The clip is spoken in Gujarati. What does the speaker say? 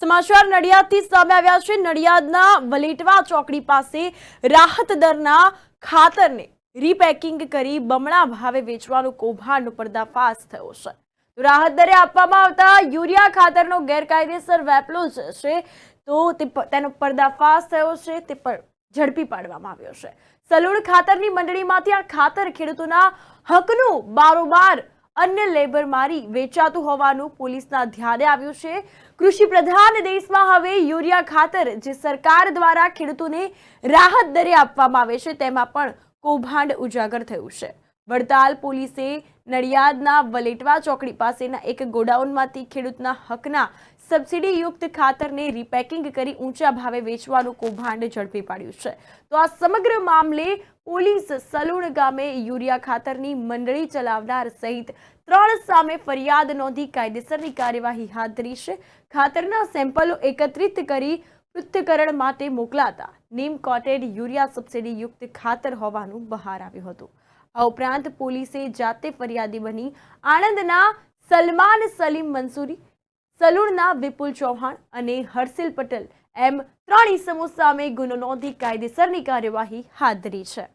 સમાચાર નડિયાદથી સામે આવ્યા છે। નડિયાદના વલેટવા ચોકડી પાસે રાહત દરના ખાતરને રીપેકિંગ કરી બમણા ભાવે વેચવાનું કૌભાંડનો પર્દાફાશ થયો છે। રાહત દરે આપવામાં આવતા યુરિયા ખાતરનો ગેરકાયદેસર વેપલો છે તો તેનો પર્દાફાશ થયો છે, તે પણ ઝડપી પાડવામાં આવ્યો છે। સલૂણ ખાતરની મંડળીમાંથી આ ખાતર ખેડૂતોના હકનું બારોબાર अन्य लेबर मारी वेचातु होवानुं पोलीसना ध्याने आव्युं छे। कृषि प्रधान देशमां हवे यूरिया खातर जे सरकार द्वारा खेडूतोने राहत दरे आपवामां आवे छे तेमां पण कौभांड उजागर थयुं छे। वडताल पोलीसे नडियादना वलेटवा चौकड़ी पासेना एक गोडाउनमांथी खेडूतना हकना सब्सिडी युक्त खातरने रिपेकिंग करी ऊंचा भावे वेचवानुं कौभांड झड़पी पाड्युं छे। तो आ समग्र मामले पोलीस सलूण गामे यूरिया खातरनी मंडળી चलावनार सहित 3 सामे फरियाद नोंधी कायदेसरनी कार्यवाही हाथ धरी छे। खातरना सेम्पलो एकत्रित करी पृथ્થકરણ માટે મોકલાતા નીમ કોટેડ યુરિયા સબસિડી યુક્ત ખાતર હોવાનું બહાર આવ્યું હતું। આ ઉપરાંત પોલીસે જાતે ફરિયાદી બની આણંદના સલમાન સલીમ મંસૂરી, સલૂણના વિપુલ ચૌહાણ અને હર્ષિલ પટેલ એમ 3 ઇસમો સામે ગુનો નોંધી કાયદેસરની કાર્યવાહી હાથ ધરી છે।